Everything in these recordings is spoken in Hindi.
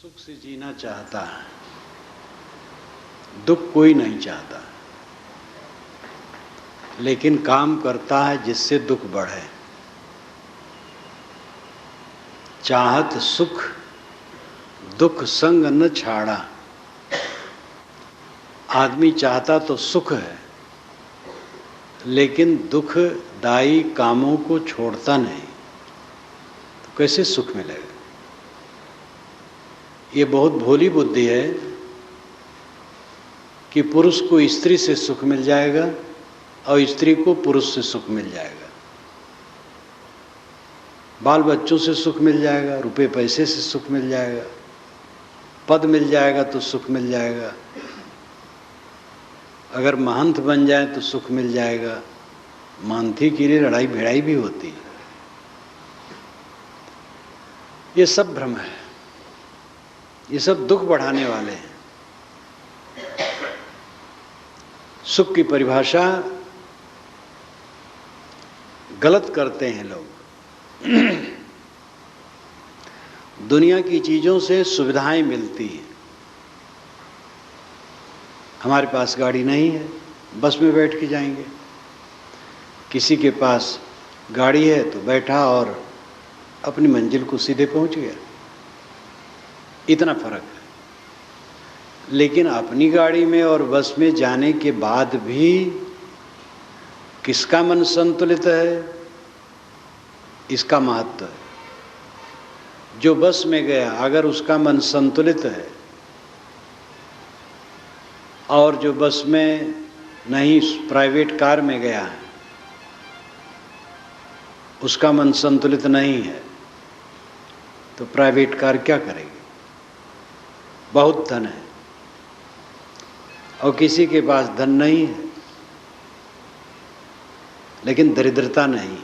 सुख से जीना चाहता है, दुख कोई नहीं चाहता, लेकिन काम करता है जिससे दुख बढ़े। चाहत सुख दुख संग न छाड़ा। आदमी चाहता तो सुख है, लेकिन दुखदायी कामों को छोड़ता नहीं, तो कैसे सुख मिलेगा? ये बहुत भोली बुद्धि है कि पुरुष को स्त्री से सुख मिल जाएगा और स्त्री को पुरुष से सुख मिल जाएगा, बाल बच्चों से सुख मिल जाएगा, रुपए पैसे से सुख मिल जाएगा, पद मिल जाएगा तो सुख मिल जाएगा, अगर महंत बन जाए तो सुख मिल जाएगा। महंती के लिए लड़ाई भिड़ाई भी होती है। ये सब भ्रम है, ये सब दुख बढ़ाने वाले हैं। सुख की परिभाषा गलत करते हैं लोग। दुनिया की चीजों से सुविधाएं मिलती हैं। हमारे पास गाड़ी नहीं है, बस में बैठ के जाएंगे। किसी के पास गाड़ी है तो बैठा और अपनी मंजिल को सीधे पहुंच गया, इतना फर्क है। लेकिन अपनी गाड़ी में और बस में जाने के बाद भी किसका मन संतुलित है, इसका महत्व है। जो बस में गया अगर उसका मन संतुलित है और जो बस में नहीं प्राइवेट कार में गया है उसका मन संतुलित नहीं है, तो प्राइवेट कार क्या करेगी? बहुत धन है और किसी के पास धन नहीं है लेकिन दरिद्रता नहीं।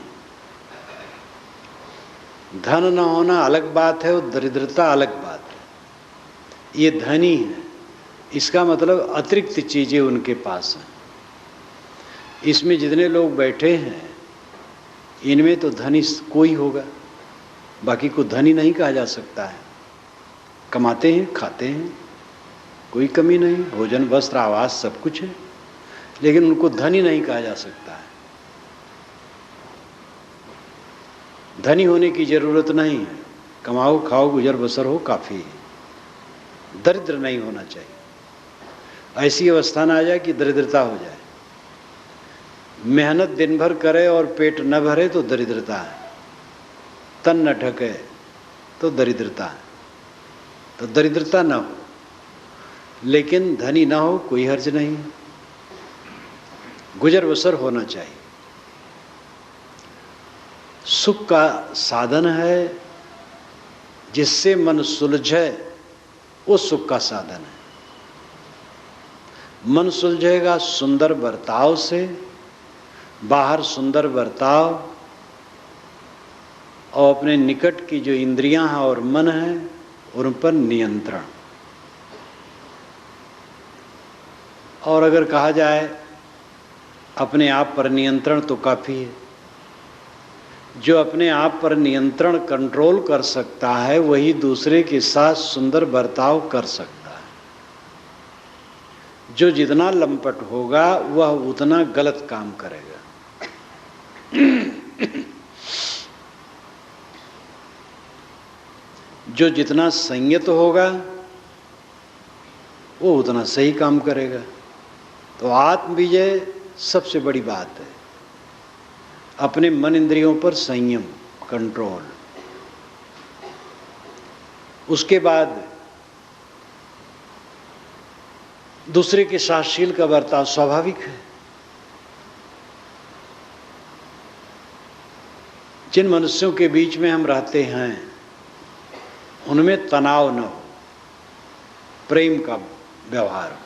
धन न होना अलग बात है और दरिद्रता अलग बात है। ये धनी है, इसका मतलब अतिरिक्त चीजें उनके पास हैं। इसमें जितने लोग बैठे हैं इनमें तो धनी कोई होगा, बाकी को धनी नहीं कहा जा सकता है। कमाते हैं, खाते हैं, कोई कमी नहीं, भोजन वस्त्र आवास सब कुछ है, लेकिन उनको धनी नहीं कहा जा सकता है। धनी होने की जरूरत नहीं है, कमाओ खाओ गुजर बसर हो काफी है। दरिद्र नहीं होना चाहिए। ऐसी अवस्था ना आ जाए कि दरिद्रता हो जाए। मेहनत दिन भर करे और पेट न भरे तो दरिद्रता है, तन न ढके तो दरिद्रता है। तो दरिद्रता ना हो, लेकिन धनी ना हो कोई हर्ज नहीं है। गुजर बसर होना चाहिए। सुख का साधन है जिससे मन सुलझे, वो सुख का साधन है। मन सुलझेगा सुंदर बर्ताव से, बाहर सुंदर बर्ताव और अपने निकट की जो इंद्रियां हैं और मन है उन पर नियंत्रण। और अगर कहा जाए अपने आप पर नियंत्रण तो काफी है। जो अपने आप पर नियंत्रण कंट्रोल कर सकता है वही दूसरे के साथ सुंदर बर्ताव कर सकता है। जो जितना लंपट होगा वह उतना गलत काम करेगा। जो जितना संयत होगा वो उतना सही काम करेगा। तो आत्म विजय सबसे बड़ी बात है। अपने मन इंद्रियों पर संयम, कंट्रोल। उसके बाद दूसरे के साथ शील का बर्ताव स्वाभाविक है। जिन मनुष्यों के बीच में हम रहते हैं उनमें तनाव न हो, प्रेम का व्यवहार हो।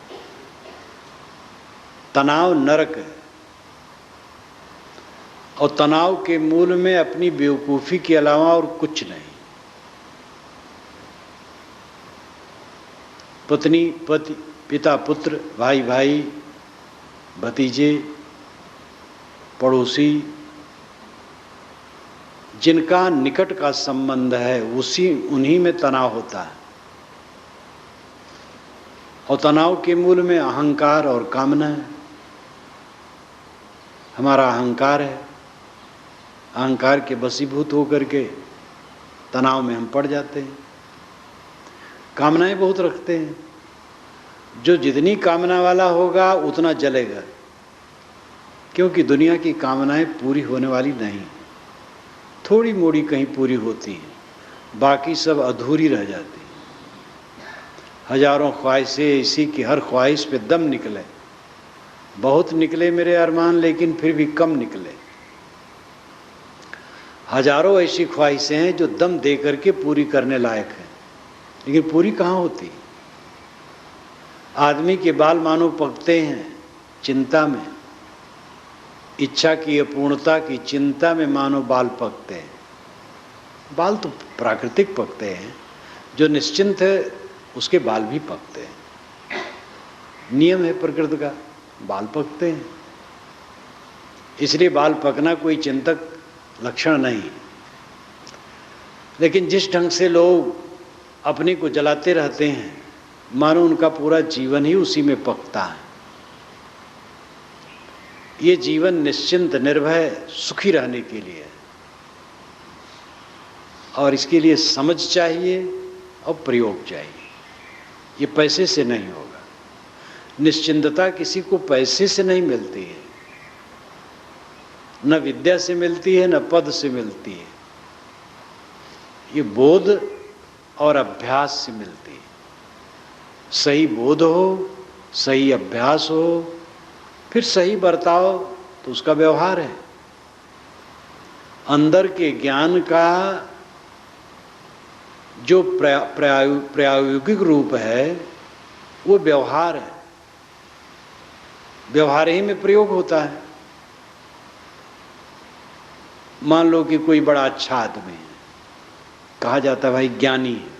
तनाव नरक है और तनाव के मूल में अपनी बेवकूफ़ी के अलावा और कुछ नहीं। पत्नी पति, पिता पुत्र, भाई भाई, भतीजे, पड़ोसी, जिनका निकट का संबंध है उन्हीं में तनाव होता है। और तनाव के मूल में अहंकार और कामना है। हमारा अहंकार है, अहंकार के वशीभूत होकर के तनाव में हम पड़ जाते हैं। कामनाएं बहुत रखते हैं, जो जितनी कामना वाला होगा उतना जलेगा, क्योंकि दुनिया की कामनाएं पूरी होने वाली नहीं, थोड़ी मोड़ी कहीं पूरी होती हैं, बाकी सब अधूरी रह जाती। हजारों ख्वाहिशें इसी की, हर ख्वाहिश पे दम निकले, बहुत निकले मेरे अरमान, लेकिन फिर भी कम निकले। हजारों ऐसी ख्वाहिशें हैं जो दम दे करके पूरी करने लायक हैं, लेकिन पूरी कहाँ होती। आदमी के बाल मानो पकते हैं चिंता में, इच्छा की अपूर्णता की चिंता में मानो बाल पकते हैं। बाल तो प्राकृतिक पकते हैं, जो निश्चिंत है उसके बाल भी पकते हैं, नियम है प्रकृति का, बाल पकते हैं। इसलिए बाल पकना कोई चिंतक लक्षण नहीं। लेकिन जिस ढंग से लोग अपने को जलाते रहते हैं, मानो उनका पूरा जीवन ही उसी में पकता है। ये जीवन निश्चिंत निर्भय सुखी रहने के लिए है, और इसके लिए समझ चाहिए और प्रयोग चाहिए। ये पैसे से नहीं होगा। निश्चिंतता किसी को पैसे से नहीं मिलती है, न विद्या से मिलती है, न पद से मिलती है। ये बोध और अभ्यास से मिलती है। सही बोध हो, सही अभ्यास हो, फिर सही बर्ताव, तो उसका व्यवहार है। अंदर के ज्ञान का जो प्रायोगिक रूप है वो व्यवहार है, व्यवहार ही में प्रयोग होता है। मान लो कि कोई बड़ा अच्छा आदमी है, कहा जाता है भाई ज्ञानी है,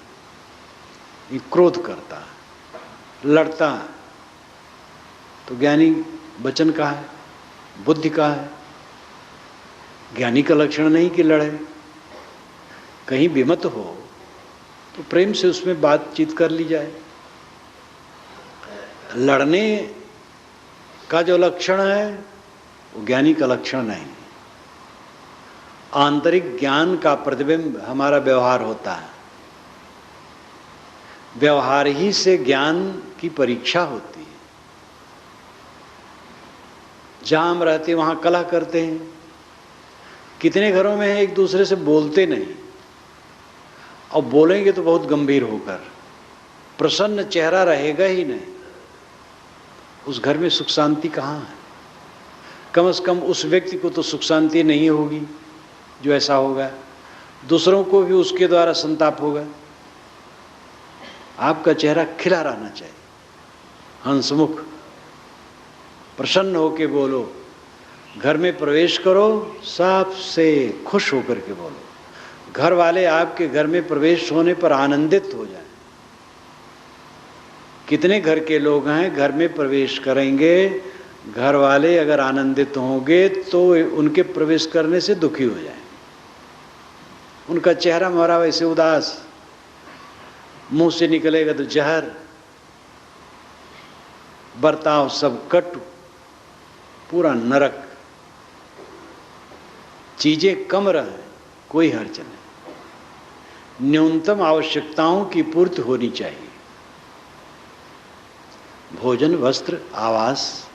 ये क्रोध करता है, लड़ता है, तो ज्ञानी वचन का है, बुद्धि का है। ज्ञानी का लक्षण नहीं कि लड़े, कहीं विमत हो तो प्रेम से उसमें बातचीत कर ली जाए। लड़ने का जो लक्षण है वो ज्ञानी का लक्षण नहीं। आंतरिक ज्ञान का प्रतिबिंब हमारा व्यवहार होता है। व्यवहार ही से ज्ञान की परीक्षा होती है। जहां हम रहते हैं वहां कलह करते हैं। कितने घरों में है एक दूसरे से बोलते नहीं, और बोलेंगे तो बहुत गंभीर होकर, प्रसन्न चेहरा रहेगा ही नहीं। उस घर में सुख शांति कहाँ है? कम से कम उस व्यक्ति को तो सुख शांति नहीं होगी जो ऐसा होगा, दूसरों को भी उसके द्वारा संताप होगा। आपका चेहरा खिला रहना चाहिए, हंसमुख, प्रसन्न होकर बोलो। घर में प्रवेश करो, सबसे खुश होकर के बोलो। घर वाले आपके घर में प्रवेश होने पर आनंदित हो जाए। कितने घर के लोग हैं घर में प्रवेश करेंगे, घर वाले अगर आनंदित होंगे तो उनके प्रवेश करने से दुखी हो जाए। उनका चेहरा मोहरा वैसे उदास, मुंह से निकलेगा तो जहर, बर्ताव सब कटु, पूरा नरक। चीजें कम रहे, कोई हर्ज नहीं। न्यूनतम आवश्यकताओं की पूर्ति होनी चाहिए। भोजन, वस्त्र, आवास,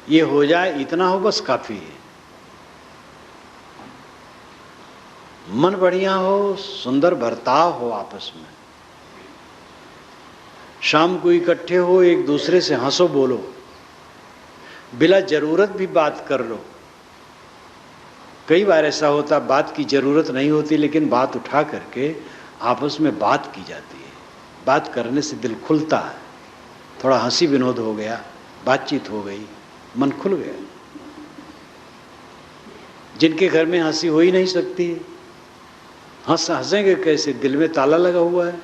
ये हो जाए, इतना हो बस काफी है। मन बढ़िया हो, सुंदर बर्ताव हो आपस में, शाम को इकट्ठे हो, एक दूसरे से हंसो बोलो, बिला जरूरत भी बात कर लो। कई बार ऐसा होता बात की जरूरत नहीं होती, लेकिन बात उठा करके आपस में बात की जाती है। बात करने से दिल खुलता है, थोड़ा हंसी विनोद हो गया, बातचीत हो गई, मन खुल गया। जिनके घर में हंसी हो ही नहीं सकती, हंसेंगे कैसे? दिल में ताला लगा हुआ है,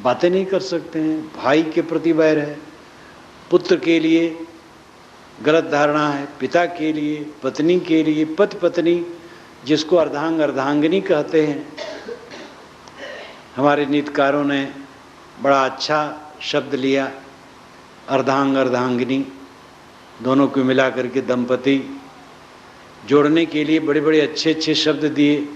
बातें नहीं कर सकते हैं। भाई के प्रति वैर है, पुत्र के लिए गलत धारणा है, पिता के लिए, पत्नी के लिए, पति पत्नी जिसको अर्धांग अर्धांगिनी कहते हैं। हमारे नीतिकारों ने बड़ा अच्छा शब्द लिया, अर्धांग अर्धांगिनी दोनों को मिला करके दंपति जोड़ने के लिए बड़े बड़े अच्छे अच्छे शब्द दिए,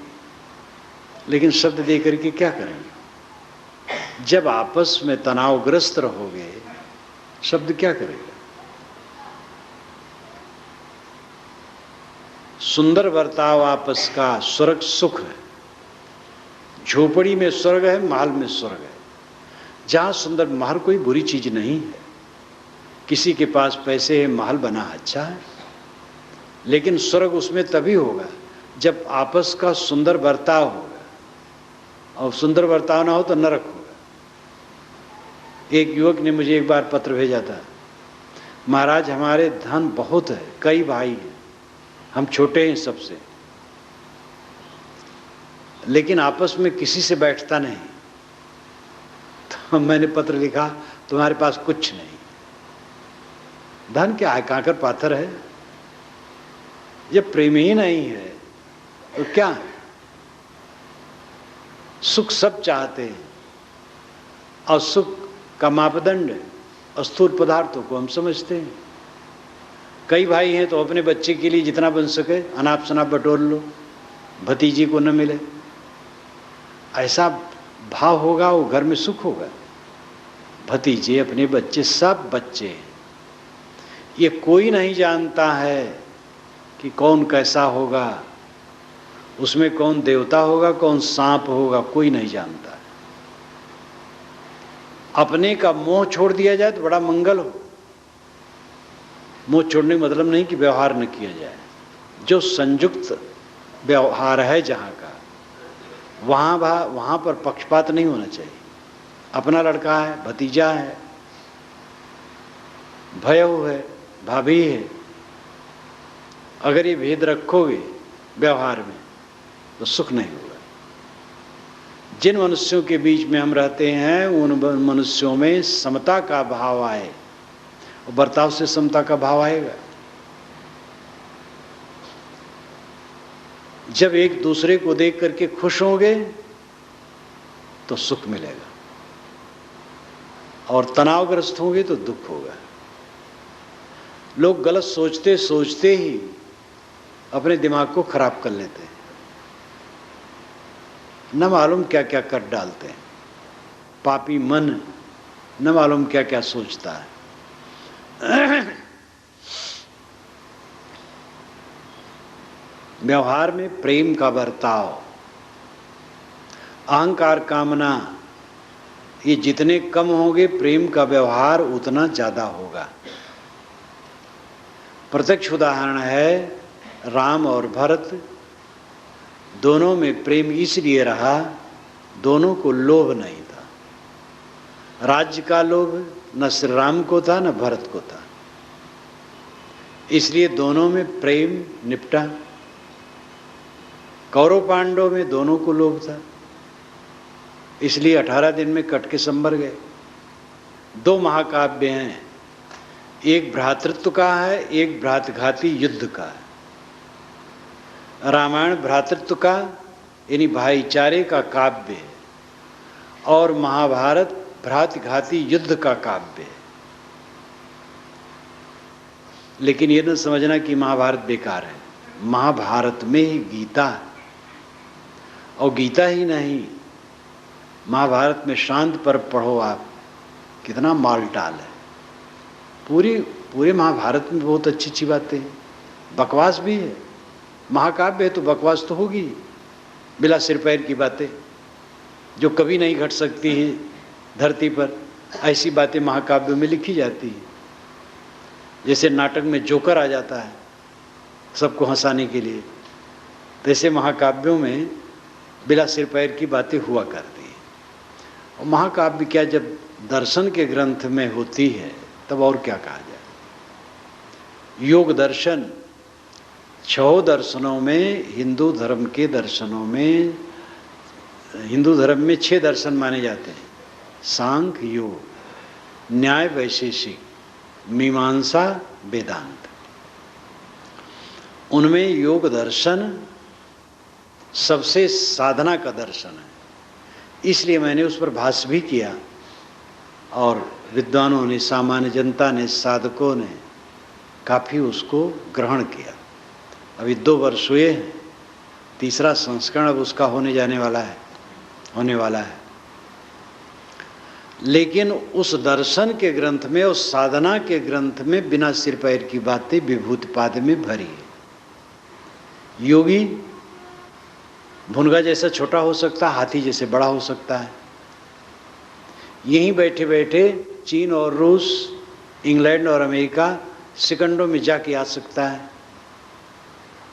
लेकिन शब्द दे करके क्या करेंगे? जब आपस में तनावग्रस्त रहोगे, शब्द क्या करेगा? सुंदर बर्ताव आपस का स्वर्ग सुख है। झोपड़ी में स्वर्ग है, महल में स्वर्ग है। जहां सुंदर महल कोई बुरी चीज नहीं है। किसी के पास पैसे है, महल बना अच्छा है, लेकिन स्वर्ग उसमें तभी होगा जब आपस का सुंदर बर्ताव होगा, और सुंदर बर्ताव ना हो तो नरक होगा। एक युवक ने मुझे एक बार पत्र भेजा था, महाराज हमारे धन बहुत है, कई भाई हैं, हम छोटे हैं सबसे, लेकिन आपस में किसी से बैठता नहीं। तो मैंने पत्र लिखा, तुम्हारे पास कुछ नहीं, धन क्या है, कांकर पाथर है। जब प्रेम ही नहीं है तो क्या है? सुख सब चाहते हैं, और सुख का मापदंड स्थूल पदार्थों को हम समझते हैं। कई भाई हैं तो अपने बच्चे के लिए जितना बन सके अनाप शनाप बटोर लो, भतीजी को न मिले, ऐसा भाव होगा वो घर में सुख होगा। भतीजे, अपने बच्चे, सब बच्चे, ये कोई नहीं जानता है कि कौन कैसा होगा, उसमें कौन देवता होगा, कौन सांप होगा, कोई नहीं जानता। अपने का मोह छोड़ दिया जाए तो बड़ा मंगल हो। मोह छोड़ने का मतलब नहीं कि व्यवहार न किया जाए। जो संयुक्त व्यवहार है जहाँ का, वहाँ पर पक्षपात नहीं होना चाहिए। अपना लड़का है, भतीजा है, भयऊ है, भाभी है, अगर ये भेद रखोगे व्यवहार में तो सुख नहीं होगा। जिन मनुष्यों के बीच में हम रहते हैं उन मनुष्यों में समता का भाव आए, और बर्ताव से समता का भाव आएगा। जब एक दूसरे को देख करके खुश होंगे तो सुख मिलेगा, और तनावग्रस्त होंगे तो दुख होगा। लोग गलत सोचते सोचते ही अपने दिमाग को खराब कर लेते हैं, न मालूम क्या क्या कर डालते हैं। पापी मन न मालूम क्या क्या सोचता है। व्यवहार में प्रेम का बर्ताव, अहंकार, कामना, ये जितने कम होंगे प्रेम का व्यवहार उतना ज्यादा होगा। प्रत्यक्ष उदाहरण है राम और भरत, दोनों में प्रेम इसलिए रहा, दोनों को लोभ नहीं था। राज्य का लोभ न श्री राम को था न भरत को था, इसलिए दोनों में प्रेम निपटा। कौरव पांडव में दोनों को लोभ था, इसलिए 18 दिन में कट के संभर गए। 2 महाकाव्य हैं, एक भ्रातृत्व का है, एक भ्रातघाती युद्ध का है। रामायण भ्रातृत्व का यानी भाईचारे का काव्य है, और महाभारत भ्रातघाती युद्ध का काव्य है। लेकिन ये न समझना कि महाभारत बेकार है। महाभारत में ही गीता है, और गीता ही नहीं, महाभारत में शांत पर पढ़ो आप, कितना मालटाल है। पूरे महाभारत में बहुत अच्छी अच्छी बातें हैं, बकवास भी है। महाकाव्य है तो बकवास तो होगी, बिला सिर पैर की बातें जो कभी नहीं घट सकती हैं धरती पर, ऐसी बातें महाकाव्यों में लिखी जाती हैं। जैसे नाटक में जोकर आ जाता है सबको हंसाने के लिए, तैसे महाकाव्यों में बिला सिर पैर की बातें हुआ करती हैं। और महाकाव्य क्या जब दर्शन के ग्रंथ में होती है तब और क्या कहा जाए। योग दर्शन 6 दर्शनों में, हिंदू धर्म के दर्शनों में, हिंदू धर्म में 6 दर्शन माने जाते हैं, सांख्य, योग, न्याय, वैशेषिक, मीमांसा, वेदांत। उनमें योग दर्शन सबसे साधना का दर्शन है, इसलिए मैंने उस पर भाष्य भी किया और विद्वानों ने, सामान्य जनता ने, साधकों ने काफ़ी उसको ग्रहण किया। अभी 2 वर्ष हुए हैं, तीसरा संस्करण अब उसका होने वाला है। लेकिन उस दर्शन के ग्रंथ में, उस साधना के ग्रंथ में बिना सिर पैर की बातें विभूतिपाद में भरी है। योगी भुनगा जैसा छोटा हो सकता है, हाथी जैसे बड़ा हो सकता है। यहीं बैठे बैठे चीन और रूस, इंग्लैंड और अमेरिका सेकंडों में जाके आ सकता है,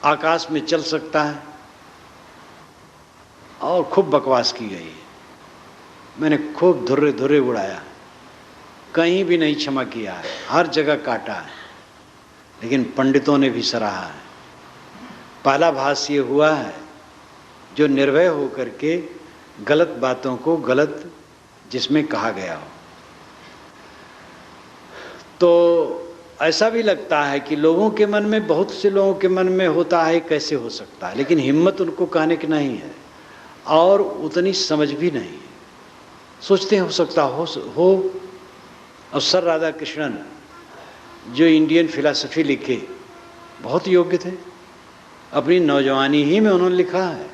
आकाश में चल सकता है, और खूब बकवास की गई है। मैंने खूब धुर्रे धुर्रे उड़ाया, कहीं भी नहीं क्षमा किया है, हर जगह काटा है, लेकिन पंडितों ने भी सराहा है। पहला भाष्य ये हुआ है जो निर्भय होकर के गलत बातों को गलत जिसमें कहा गया हो। तो ऐसा भी लगता है कि लोगों के मन में, बहुत से लोगों के मन में होता है कैसे हो सकता है, लेकिन हिम्मत उनको कहने की नहीं है और उतनी समझ भी नहीं है। सोचते हो सकता हो। और सर राधाकृष्णन जो इंडियन फिलॉसफी लिखे, बहुत योग्य थे। अपनी नौजवानी ही में उन्होंने लिखा है,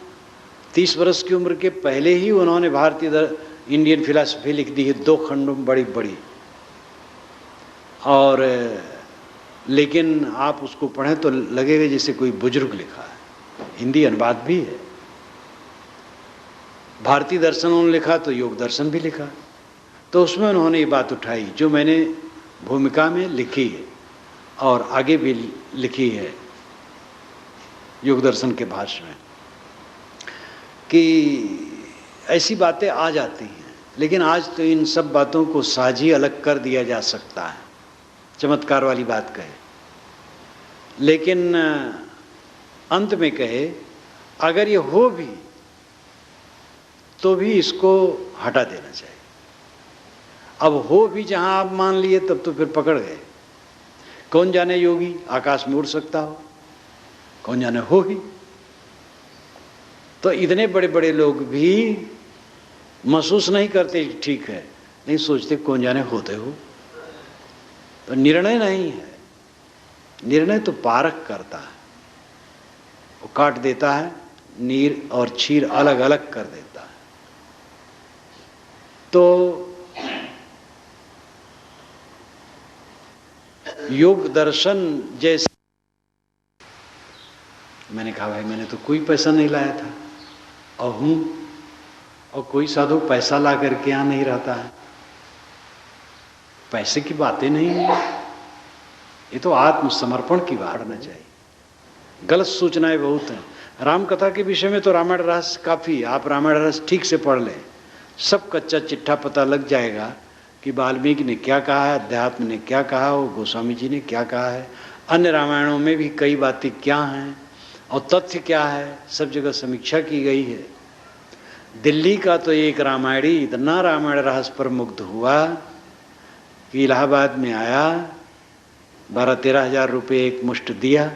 30 वर्ष की उम्र के पहले ही उन्होंने भारतीय इंडियन फिलॉसफी लिख दी है, 2 खंडों में बड़ी बड़ी। और लेकिन आप उसको पढ़ें तो लगेगा जैसे कोई बुजुर्ग लिखा है। हिंदी अनुवाद भी है। भारतीय दर्शन उन्होंने लिखा तो योग दर्शन भी लिखा, तो उसमें उन्होंने ये बात उठाई जो मैंने भूमिका में लिखी है और आगे भी लिखी है योग दर्शन के भाष्य में, कि ऐसी बातें आ जाती हैं। लेकिन आज तो इन सब बातों को साझी अलग कर दिया जा सकता है, चमत्कार वाली बात कहे। लेकिन अंत में कहे, अगर ये हो भी तो भी इसको हटा देना चाहिए। अब हो भी जहां आप मान लिए तब तो फिर पकड़ गए। कौन जाने योगी आकाश में उड़ सकता हो, कौन जाने हो ही। तो इतने बड़े बड़े लोग भी महसूस नहीं करते ठीक है, नहीं सोचते कौन जाने होते हो। तो निर्णय नहीं है, निर्णय तो पारक करता है, वो काट देता है, नीर और क्षीर अलग अलग कर देता है। तो योग दर्शन जैसे, मैंने कहा भाई मैंने तो कोई पैसा नहीं लाया था और हूं, और कोई साधु पैसा ला करके यहां नहीं रहता है। पैसे की बातें नहीं है, ये तो आत्मसमर्पण की बात करना चाहिए। गलत सूचनाएं बहुत हैं। राम कथा के विषय में तो रामायण रहस्य काफी है, आप रामायण रहस्य ठीक से पढ़ लें, सब कच्चा चिट्ठा पता लग जाएगा कि वाल्मीकि ने क्या कहा है, अध्यात्म ने क्या कहा, और गोस्वामी जी ने क्या कहा है, अन्य रामायणों में भी कई बातें क्या हैं और तथ्य क्या है, सब जगह समीक्षा की गई है। दिल्ली का तो एक रामायणी इतना रामायण रहस्य पर मुग्ध हुआ कि इलाहाबाद में आया, 12-13 हजार रुपये एक मुश्त दिया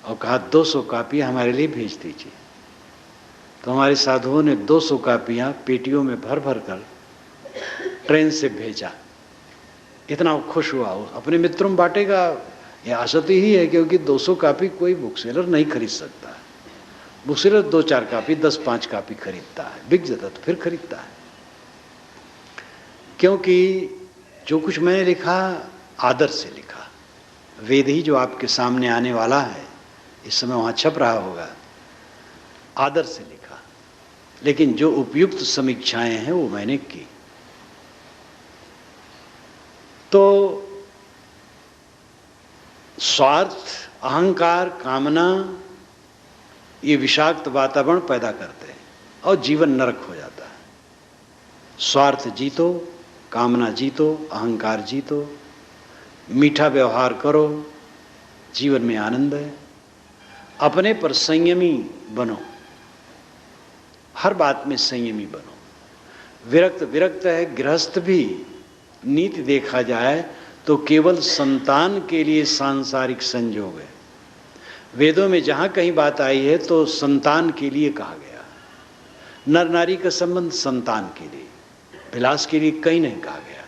और कहा 200 कापियाँ हमारे लिए भेज दीजिए। तो हमारे साधुओं ने 200 कापियाँ पेटियों में भर भर कर ट्रेन से भेजा। इतना खुश हुआ, अपने मित्रों में बांटेगा, यह आशा तो ही है, क्योंकि 200 कापी कोई बुक सेलर नहीं खरीद सकता है। बुक सेलर 2-4 कापी, 10-5 कापी खरीदता है, बिक जाता तो फिर खरीदता है। क्योंकि जो कुछ मैंने लिखा आदर से लिखा। वेद ही जो आपके सामने आने वाला है, इस समय वहाँ छप रहा होगा, आदर से लिखा। लेकिन जो उपयुक्त समीक्षाएं हैं वो मैंने की। तो स्वार्थ, अहंकार, कामना ये विषाक्त वातावरण पैदा करते हैं और जीवन नरक हो जाता है। स्वार्थ जीतो, कामना जीतो, अहंकार जीतो, मीठा व्यवहार करो, जीवन में आनंद है। अपने पर संयमी बनो, हर बात में संयमी बनो। विरक्त है गृहस्थ भी नीति देखा जाए तो केवल संतान के लिए सांसारिक संजोग है। वेदों में जहाँ कहीं बात आई है तो संतान के लिए कहा गया। नर नारी का संबंध संतान के लिए, विलास के लिए कहीं नहीं कहा गया।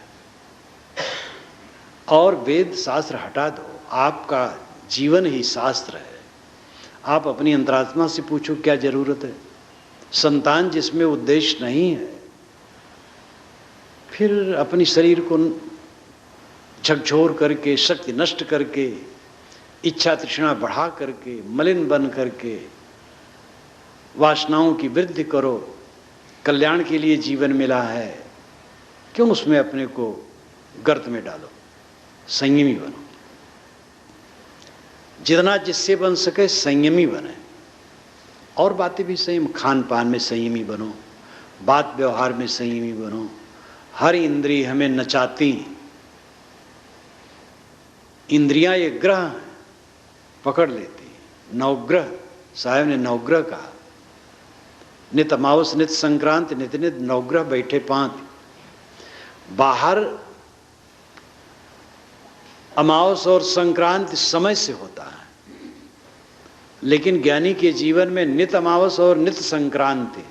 और वेद शास्त्र हटा दो, आपका जीवन ही शास्त्र है। आप अपनी अंतरात्मा से पूछो क्या जरूरत है। संतान जिसमें उद्देश्य नहीं है, फिर अपनी शरीर को झकझोर करके, शक्ति नष्ट करके, इच्छा तृष्णा बढ़ा करके, मलिन बन करके वासनाओं की वृद्धि करो। कल्याण के लिए जीवन मिला है, क्यों उसमें अपने को गर्त में डालो। संयमी बनो, जितना जिससे बन सके संयमी बने। और बातें भी संयम, खान पान में संयमी बनो, बात व्यवहार में संयमी बनो। हर इंद्रिय हमें नचाती, इंद्रियां ये ग्रह पकड़ लेती। नवग्रह, साहब ने नवग्रह कहा, नित अमावस नित संक्रांति नित नित नवग्रह बैठे पांति। बाहर अमावस और संक्रांति समय से होता है, लेकिन ज्ञानी के जीवन में नित अमावस और नित संक्रांति।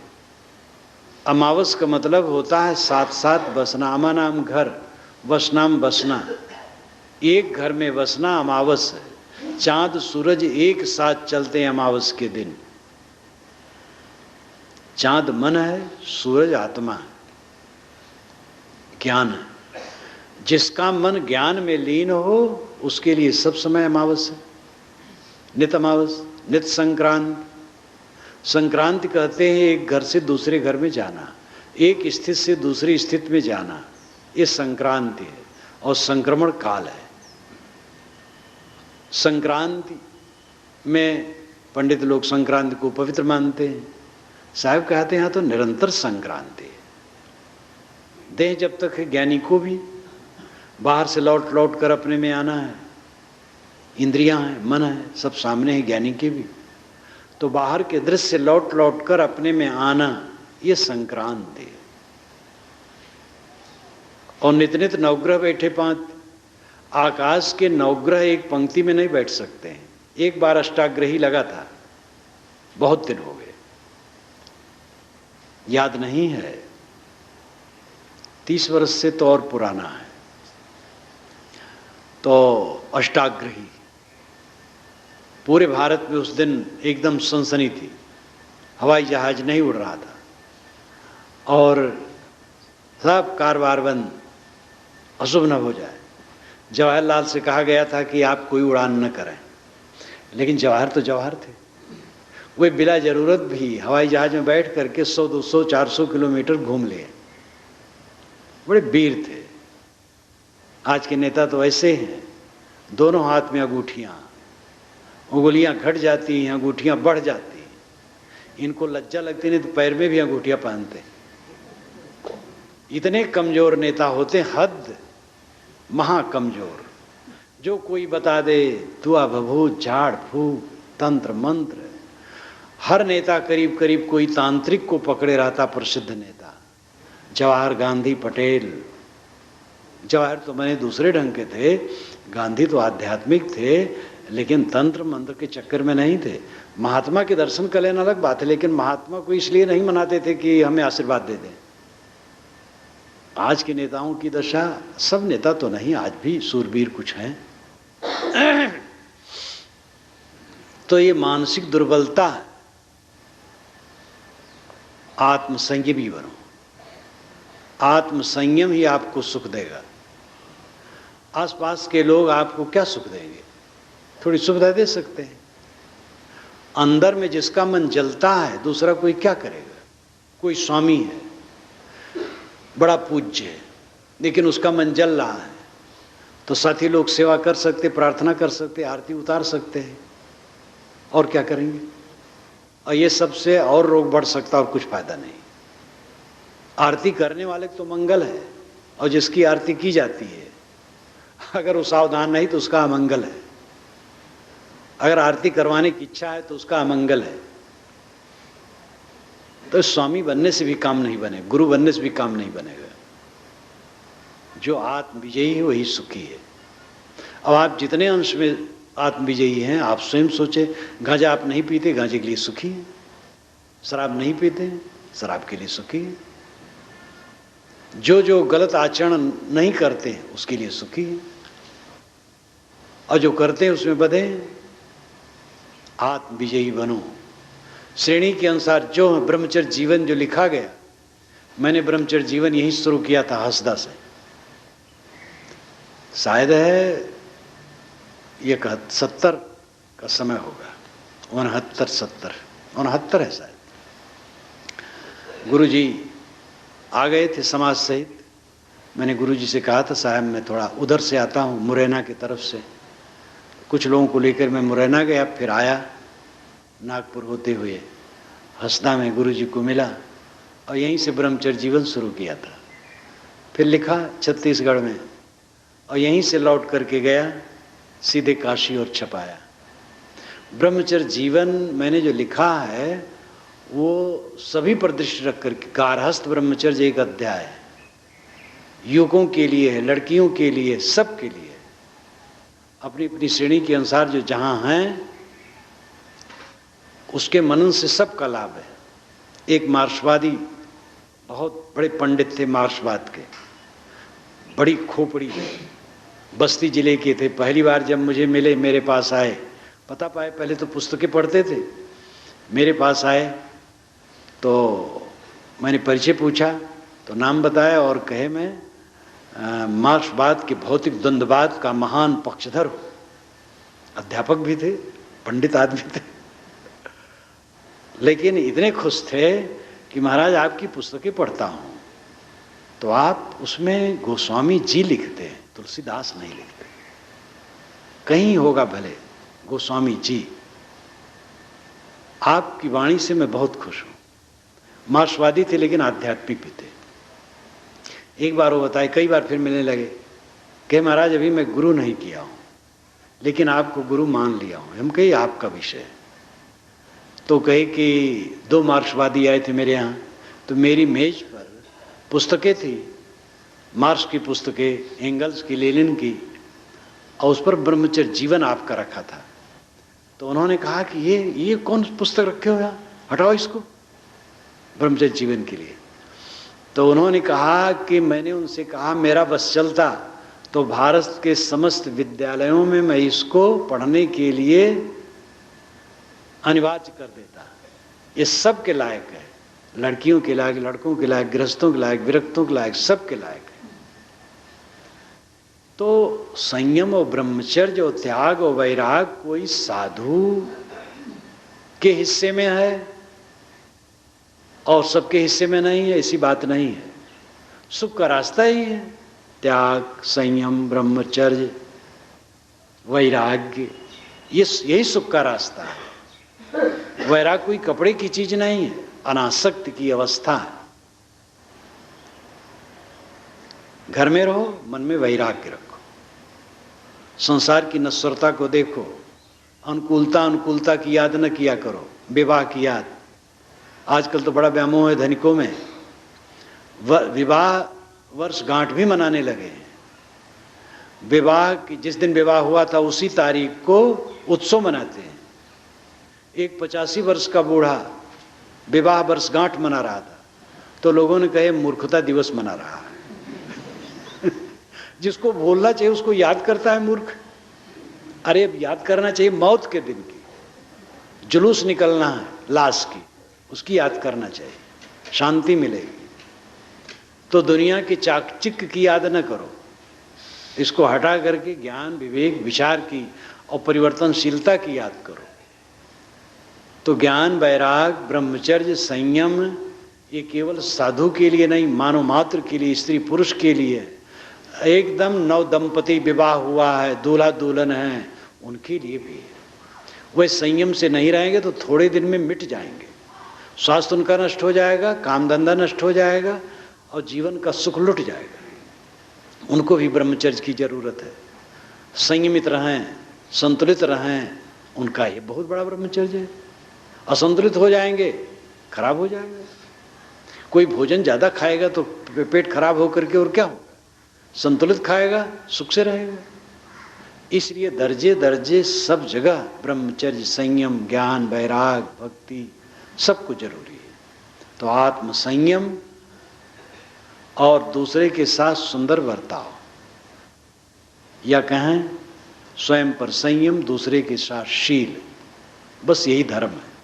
अमावस का मतलब होता है साथ साथ बसना, अमा नाम घर, वसनाम बसना। एक घर में बसना अमावस है। चांद सूरज एक साथ चलते हैं अमावस के दिन। चांद मन है, सूरज आत्मा है, ज्ञान है। जिसका मन ज्ञान में लीन हो उसके लिए सब समय अमावस है। नित अमावस नित संक्रांति। संक्रांति कहते हैं एक घर से दूसरे घर में जाना, एक स्थिति से दूसरी स्थिति में जाना, ये संक्रांति है। और संक्रमण काल है। संक्रांति में पंडित लोग संक्रांति को पवित्र मानते हैं। साहब कहते हैं तो निरंतर संक्रांति है। देह जब तक है, ज्ञानी को भी बाहर से लौट लौट कर अपने में आना है। इंद्रियां हैं, मन है, सब सामने है ज्ञानी के भी। तो बाहर के दृश्य से लौट लौट कर अपने में आना, ये संक्रांति है। और नित नित नवग्रह बैठे पांच। आकाश के नवग्रह एक पंक्ति में नहीं बैठ सकते हैं। एक बार अष्टाग्रही लगा था, बहुत दिन हो गए, याद नहीं है, 30 वर्ष से तो और पुराना है। तो अष्टाग्रही पूरे भारत में उस दिन एकदम सनसनी थी। हवाई जहाज नहीं उड़ रहा था और सब कारवार बंद, अशुभ न हो जाए। जवाहरलाल से कहा गया था कि आप कोई उड़ान न करें, लेकिन जवाहर तो जवाहर थे। वे बिला जरूरत भी हवाई जहाज में बैठ करके 100, 200, 400 किलोमीटर घूम लिए। बड़े वीर थे। आज के नेता तो ऐसे हैं, दोनों हाथ में अंगूठियां, उंगलियां घट जाती हैं, अंगूठियां बढ़ जाती हैं। इनको लज्जा लगती नहीं तो पैर में भी अंगूठियां पहनते। इतने कमजोर नेता होते, हद महाकमजोर। जो कोई बता दे दुआ भभूत झाड़ फूक तंत्र मंत्र। हर नेता करीब करीब कोई तांत्रिक को पकड़े रहता। प्रसिद्ध नेता जवाहर गांधी पटेल। जवाहर तो मैंने दूसरे ढंग के थे, गांधी तो आध्यात्मिक थे, लेकिन तंत्र मंत्र के चक्कर में नहीं थे। महात्मा के दर्शन कर लेना अलग बात है, लेकिन महात्मा को इसलिए नहीं मनाते थे कि हमें आशीर्वाद दे दें। आज के नेताओं की दशा, सब नेता तो नहीं, आज भी सूरवीर कुछ हैं। तो ये मानसिक दुर्बलता है। आत्मसंयमी बनो। आत्मसंयम ही आपको सुख देगा। आसपास के लोग आपको क्या सुख देंगे? थोड़ी सुविधा दे सकते हैं। अंदर में जिसका मन जलता है, दूसरा कोई क्या करेगा? कोई स्वामी है, बड़ा पूज्य है, लेकिन उसका मन जल रहा है, तो साथी लोग सेवा कर सकते, प्रार्थना कर सकते, आरती उतार सकते हैं, और क्या करेंगे? और ये सबसे और रोग बढ़ सकता, और कुछ फायदा नहीं। आरती करने वाले तो मंगल है, और जिसकी आरती की जाती है अगर वो सावधान नहीं तो उसका अमंगल है। अगर आरती करवाने की इच्छा है तो उसका अमंगल है। तो स्वामी बनने से भी काम नहीं बने, गुरु बनने से भी काम नहीं बनेगा। जो आत्म विजयी है वही सुखी है। अब आप जितने अंश में आत्म विजयी हैं, आप स्वयं सोचे। गांजा आप नहीं पीते, गांजे के लिए सुखी है। शराब नहीं पीते, शराब के लिए सुखी है। जो गलत आचरण नहीं करते उसके लिए सुखी है। और जो करते हैं उसमें बधे। आत्म विजयी बनो। श्रेणी के अनुसार जो ब्रह्मचर्य जीवन जो लिखा गया, मैंने ब्रह्मचर्य जीवन यही शुरू किया था हसदा से। शायद है ये 70 का समय होगा, 69 है शायद। गुरुजी आ गए थे समाज सहित। मैंने गुरुजी से कहा था साहब मैं थोड़ा उधर से आता हूँ, मुरैना की तरफ से। कुछ लोगों को लेकर मैं मुरैना गया, फिर आया नागपुर होते हुए हसदा में गुरुजी को मिला और यहीं से ब्रह्मचर्य जीवन शुरू किया था। फिर लिखा छत्तीसगढ़ में और यहीं से लौट करके गया सीधे काशी और छपाया। ब्रह्मचर्य जीवन मैंने जो लिखा है वो सभी पर दृष्टि रख करके, गारहस्थ ब्रह्मचर्य एक अध्याय है, युवकों के लिए है, लड़कियों के लिए, सब के लिए, अपनी अपनी श्रेणी के अनुसार जो जहाँ हैं उसके मनन से सबका लाभ है। एक मार्क्सवादी बहुत बड़े पंडित थे मार्क्सवाद के, बड़ी खोपड़ी बस्ती जिले के थे। पहली बार जब मुझे मिले, मेरे पास आए, पता पाए, पहले तो पुस्तकें पढ़ते थे, मेरे पास आए तो मैंने परिचय पूछा तो नाम बताया और कहे मैं मार्क्सवाद के भौतिक द्वंद्ववाद का महान पक्षधर हूँ। अध्यापक भी थे, पंडित आदमी थे, लेकिन इतने खुश थे कि महाराज आपकी पुस्तकें पढ़ता हूँ तो आप उसमें गोस्वामी जी लिखते हैं, तुलसीदास नहीं लिखते। कहीं होगा भले गोस्वामी जी, आपकी वाणी से मैं बहुत खुश हूँ। मार्क्सवादी थे लेकिन आध्यात्मिक भी थे। एक बार वो बताए, कई बार फिर मिलने लगे, कहे महाराज अभी मैं गुरु नहीं किया हूँ लेकिन आपको गुरु मान लिया हूँ। हम कहे आपका विषय है। तो कहे कि 2 मार्क्सवादी आए थे मेरे यहाँ, तो मेरी मेज पर पुस्तकें थी, मार्क्स की पुस्तकें, एंगल्स की, लेनिन की, और उस पर ब्रह्मचर्य जीवन आपका रखा था। तो उन्होंने कहा कि ये कौन पुस्तक रखे हो यहाँ, हटाओ इसको, ब्रह्मचर्य जीवन के लिए। तो उन्होंने कहा कि मैंने उनसे कहा मेरा बस चलता तो भारत के समस्त विद्यालयों में मैं इसको पढ़ने के लिए अनिवार्य कर देता। ये सब के लायक है, लड़कियों के लायक, लड़कों के लायक, गृहस्थों के लायक, विरक्तों के लायक, सब के लायक है। तो संयम और ब्रह्मचर्य और त्याग और वैराग कोई साधु के हिस्से में है और सबके हिस्से में नहीं है, ऐसी बात नहीं है। सुख का रास्ता ही है त्याग, संयम, ब्रह्मचर्य, वैराग्य, यही सुख का रास्ता है। वैराग कोई कपड़े की चीज नहीं है, अनासक्त की अवस्था है। घर में रहो, मन में वैराग्य रखो, संसार की नश्वरता को देखो, अनुकूलता की याद न किया करो, विवाह की याद। आजकल तो बड़ा व्यामोह है धनिकों में, विवाह वर्षगांठ भी मनाने लगे हैं। विवाह की जिस दिन विवाह हुआ था उसी तारीख को उत्सव मनाते हैं। एक 85 वर्ष का बूढ़ा विवाह वर्षगांठ मना रहा था तो लोगों ने कहे मूर्खता दिवस मना रहा है। जिसको बोलना चाहिए उसको याद करता है मूर्ख। अरे अब याद करना चाहिए मौत के दिन की, जुलूस निकलना है लाश की, उसकी याद करना चाहिए, शांति मिलेगी। तो दुनिया की चाकचिक की याद न करो, इसको हटा करके ज्ञान, विवेक, विचार की और परिवर्तनशीलता की याद करो। तो ज्ञान, वैराग, ब्रह्मचर्य, संयम ये केवल साधु के लिए नहीं, मानव मात्र के लिए, स्त्री पुरुष के लिए। एकदम नव दंपति विवाह हुआ है, दूल्हा दुल्हन है, उनके लिए भी। वे संयम से नहीं रहेंगे तो थोड़े दिन में मिट जाएंगे, स्वास्थ्य उनका नष्ट हो जाएगा, काम धंधा नष्ट हो जाएगा और जीवन का सुख लुट जाएगा। उनको भी ब्रह्मचर्य की जरूरत है। संयमित रहें, संतुलित रहें, उनका ये बहुत बड़ा ब्रह्मचर्य है। असंतुलित हो जाएंगे, खराब हो जाएगा। कोई भोजन ज़्यादा खाएगा तो पेट खराब होकर के और क्या होगा, संतुलित खाएगा, सुख से रहेगा। इसलिए दर्जे दर्जे सब जगह ब्रह्मचर्य, संयम, ज्ञान, वैराग, भक्ति सबको जरूरी है। तो आत्म संयम और दूसरे के साथ सुंदर बर्ताव, या कहें स्वयं पर संयम, दूसरे के साथ शील, बस यही धर्म है।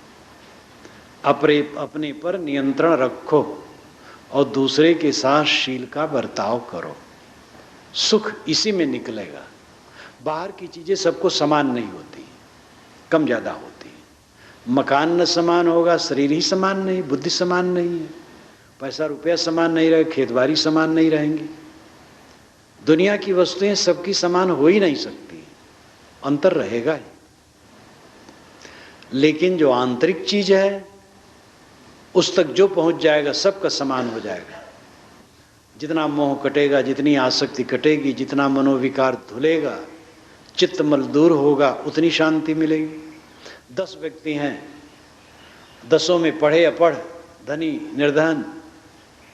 अपने पर नियंत्रण रखो और दूसरे के साथ शील का बर्ताव करो, सुख इसी में निकलेगा। बाहर की चीजें सबको समान नहीं होती, कम ज्यादा होती है। मकान न समान होगा, शरीर ही समान नहीं, बुद्धि समान नहीं है, पैसा रुपया समान नहीं रहे, खेतबाड़ी समान नहीं रहेंगी। दुनिया की वस्तुएं सबकी समान हो ही नहीं सकती, अंतर रहेगा ही। लेकिन जो आंतरिक चीज है उस तक जो पहुंच जाएगा सबका समान हो जाएगा। जितना मोह कटेगा, जितनी आसक्ति कटेगी, जितना मनोविकार धुलेगा, चित्तमल दूर होगा, उतनी शांति मिलेगी। 10 व्यक्ति हैं, 10 में पढ़े अपढ़, धनी निर्धन,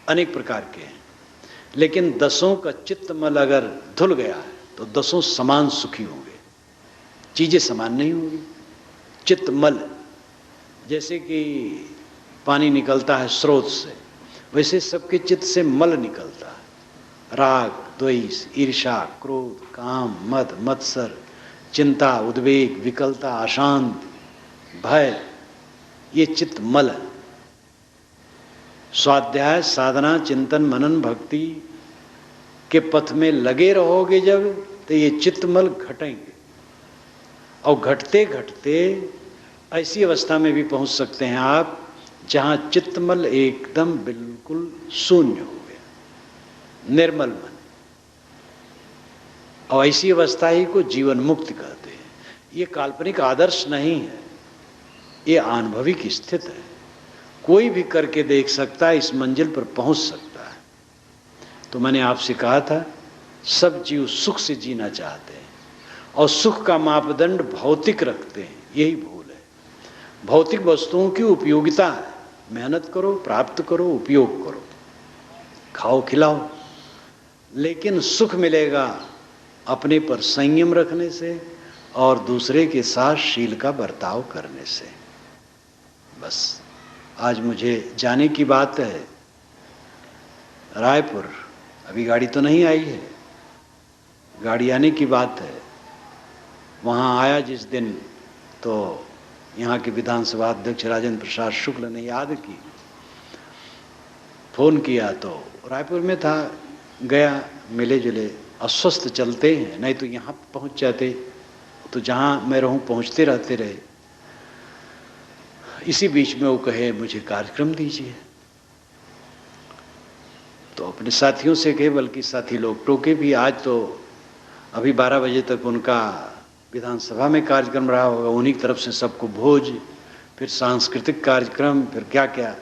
अनेक प्रकार के हैं, लेकिन 10 का चित्तमल अगर धुल गया है तो 10 समान सुखी होंगे। चीजें समान नहीं होंगी। चित्तमल, जैसे कि पानी निकलता है स्रोत से, वैसे सबके चित्त से मल निकलता है। राग, द्वेष, ईर्ष्या, क्रोध, काम, मद, मत्सर, चिंता, उद्वेग, विकलता, अशांत, भय, ये चित्त मल है। स्वाध्याय, साधना, चिंतन, मनन, भक्ति के पथ में लगे रहोगे जब, तो ये चित्तमल घटेंगे। और घटते घटते ऐसी अवस्था में भी पहुंच सकते हैं आप जहां चित्तमल एकदम बिल्कुल शून्य हो गया, निर्मल मन। और ऐसी अवस्था ही को जीवन मुक्ति कहते हैं। ये काल्पनिक आदर्श नहीं है, ये आनुभविक स्थिति है। कोई भी करके देख सकता है, इस मंजिल पर पहुंच सकता है। तो मैंने आपसे कहा था, सब जीव सुख से जीना चाहते हैं और सुख का मापदंड भौतिक रखते हैं, यही भूल है। भौतिक वस्तुओं की उपयोगिता है, मेहनत करो, प्राप्त करो, उपयोग करो, खाओ खिलाओ, लेकिन सुख मिलेगा अपने पर संयम रखने से और दूसरे के साथ शील का बर्ताव करने से। बस आज मुझे जाने की बात है रायपुर, अभी गाड़ी तो नहीं आई है, गाड़ी आने की बात है। वहाँ आया जिस दिन, तो यहाँ के विधानसभा अध्यक्ष राजेंद्र प्रसाद शुक्ल ने याद की, फोन किया तो रायपुर में था, गया, मिले जुले, अस्वस्थ चलते हैं, नहीं तो यहाँ पहुँच जाते, तो जहाँ मैं रहूँ पहुँचते रहते रहे। इसी बीच में वो कहे मुझे कार्यक्रम दीजिए, तो अपने साथियों से कहे, बल्कि साथी लोग टोके भी। आज तो अभी 12 बजे तक उनका विधानसभा में कार्यक्रम रहा होगा, उन्हीं की तरफ से सबको भोज, फिर सांस्कृतिक कार्यक्रम, फिर क्या क्या।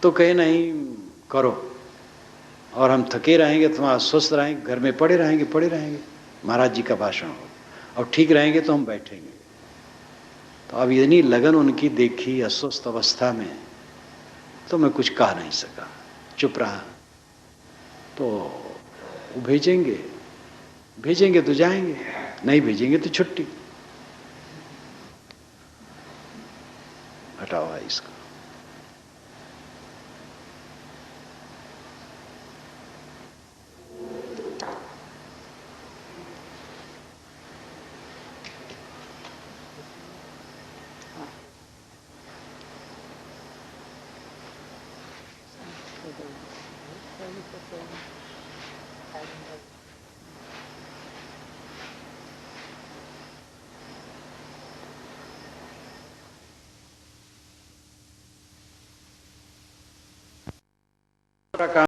तो कहे नहीं करो, और हम थके रहेंगे, तुम अस्वस्थ रहेंगे, घर में पड़े रहेंगे, महाराज जी का भाषण हो, और ठीक रहेंगे तो हम बैठेंगे। तो अब इतनी लगन उनकी देखी अस्वस्थ अवस्था में, तो मैं कुछ कह नहीं सका, चुप रहा। तो वो भेजेंगे तो जाएंगे, नहीं भेजेंगे तो छुट्टी। हटाओ है इसको। काम